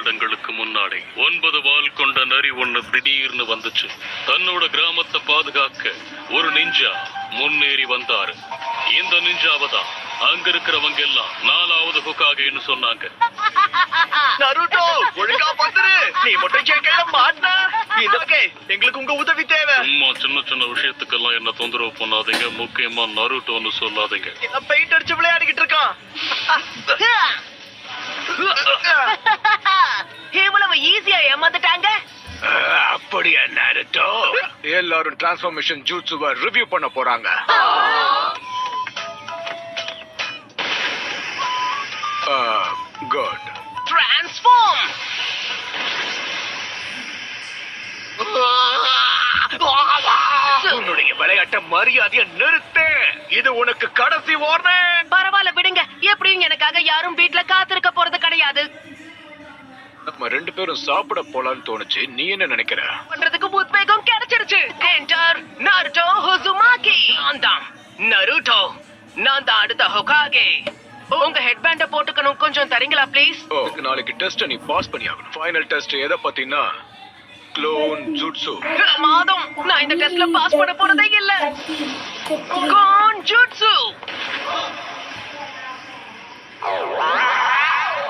வருடங்களுக்கு முன்னாடி 9 வால் கொண்ட நரி ஒண்ணு திடீர்னு வந்துச்சு. தன்னோட கிராமத்தை பாதுகாக்க ஒரு நிஞ்சா முன்னேறி வந்தாரு. இந்த நிஞ்சாவை தான் அங்க இருக்கிறவங்க எல்லாம் 4வது ஹோகாகேன்னு சொன்னாங்க. நருட்டோ, ஒழுங்கா பத்துரு. நீ மட்டும் கேட்கல மாட்டா. இதற்கு எங்களுக்கு உங்க உதவி தேவை. சும்மா சின்ன சின்ன விஷயத்துக்கெல்லாம் என்ன தொந்தரவு பண்ணாதீங்க. முக்கியமா நருட்டோன்னு சொல்லாதீங்க. பெயிண்ட் அடிச்சு விளையாடிக்கிட்டு இருக்கான். இவ்வளவு ஈஸியா ஏமாந்துட்டாங்க. அப்படியா நருட்டோ? எல்லாரும் டிரான்ஸ்ஃபர்மேஷன் ஜூட்சுவை ரிவ்யூ பண்ண போறாங்க. குட். டிரான்ஸ்ஃபார்ம். உன்னுடைய விளையாட்ட மரியாதைய நிறுத்து. இது உனக்கு கடைசி வார்னிங். பரவாயில்ல விடுங்க. எப்படியும் எனக்காக யாரும் வீட்ல காத்திருக்க போறது கிடையாது. நம்ம 2 பேரும் சாப்பிட போலான்னு தோணுச்சு. நீ என்ன நினைக்கிற? பண்றதுக்கு உத்வேகம் கிடைச்சிருச்சு. Enter Naruto Uzumaki. நான் தான் நருட்டோ. நான் தான் அடுத்த ஹோகாகே. உங்க ஹெட்பேண்ட போட்டுக்கணும். கொஞ்சம் தரீங்களா ப்ளீஸ்? நாளைக்கு டெஸ்ட் நீ பாஸ் பண்ணி ஆகணும். ஃபைனல் டெஸ்ட் எதை பத்தினா க்ளோன் ஜூட்சு. மாதம் நான் இந்த டெஸ்ட்ல பாஸ் பண்ண போறதே இல்ல. க்ளோன் ஜூட்சு.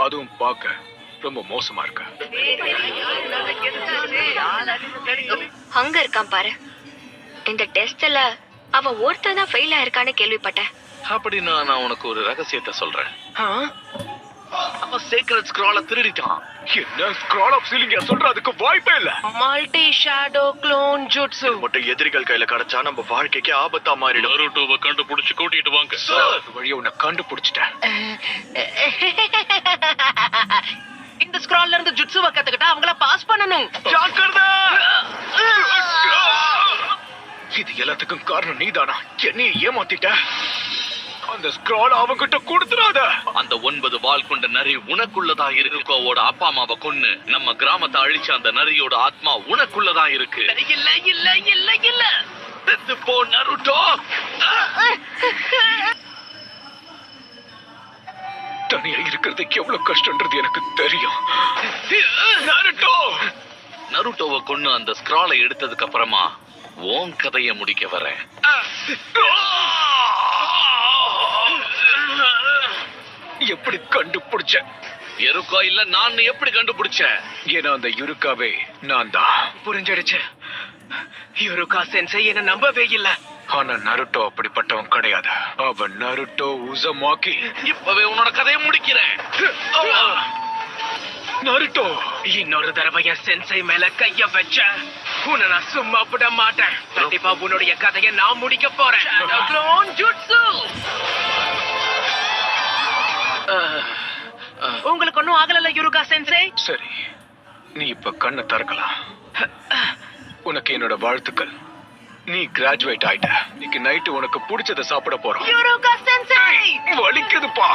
அதுவும் பார்க்க ரொம்ப மோசமா இருக்கு. அங்க இருக்கான் பாரு. இந்த டெஸ்ட்ல அவன் ஒருத்தன் தான் ஃபெயில் ஆயிருக்கான்னு கேள்விப்பட்டேன். அப்படின்னா நான் உனக்கு ஒரு ரகசியத்தை சொல்றேன். அவன் சீக்ரெட் ஸ்க்ரால திருடிட்டான். என்ன ஸ்க்ரால் ஆஃப் சீலிங்க சொல்ற? அதுக்கு வாய்ப்பே இல்ல. மல்டி ஷேடோ க்ளோன் ஜூட்சு மட்டும் எதிரிகள் கையில கிடைச்சா நம்ம வாழ்க்கைக்கு ஆபத்தா மாறிடும். நருட்டோவை கண்டுபிடிச்சு கூட்டிட்டு வாங்க. வழிய உன்னை கண்டுபிடிச்சிட்டேன். இந்த ஸ்க்ரால்ல இருந்து ஜுட்சுவை கத்துக்கிட்டா அவங்கள பாஸ் பண்ணணும். ஜாக்கிரதை. இது எல்லாத்துக்கும் காரணம் நீதானா? என்னைய ஏமாத்திட்ட. அந்த ஸ்க்ரால் அவங்கிட்ட கொடுத்துறாத. அந்த 9 வால் கொண்ட நரி உனக்குள்ளதா இருக்கு. ருக்கோவோட அப்பா அம்மாவை கொன்னு நம்ம கிராமத்தை அழிச்ச அந்த நரியோட ஆத்மா உனக்குள்ளதா இருக்கு. இல்ல இல்ல இல்ல இல்ல. செத்து போ நருட்டோ. தனியா இருக்கிறதுக்கு எவ்வளவு கஷ்டம்ன்றது எனக்கு தெரியும். நருட்டோ. நருட்டோவை கொன்னு அந்த ஸ்க்ராலை எடுத்ததுக்கு அப்புறமா உன் கதைய முடிக்க வரேன். எப்படி கண்டுபிடிச்ச? எருக்கா இல்ல நான் எப்படி கண்டுபிடிச்சேன்? ஏன்னா அந்த யுருக்காவே நான் தான். புரிஞ்சிடுச்சு. யுருகா சென்சை என்ன நம்பவே இல்ல. ஆனா நருட்டோ அப்படிப்பட்டவன் கிடையாது. அவன் நருட்டோ உசுமாகி. இப்பவே உன்னோட கதையை முடிக்கிறேன். நருட்டோ, இன்னொரு தடவை என் சென்சை மேல கைய வச்ச உன்னை நான் சும்மா விட மாட்டேன். கண்டிப்பா உன்னுடைய கதையை நான் முடிக்க போறேன். Clone jutsu. உங்களுக்கு ஒன்னும் ஆகல யுருகா சென்சை? சரி, நீ இப்ப கண்ணை திறக்கலாம். உனக்கு என்னோட வாழ்த்துக்கள். நீ கிராஜுவேட் ஆயிட்ட. இன்னைக்கு நைட்டு உனக்கு பிடிச்சத சாப்பிட போறோம். யுருகா சென்சை. வலிக்குதுப்பா.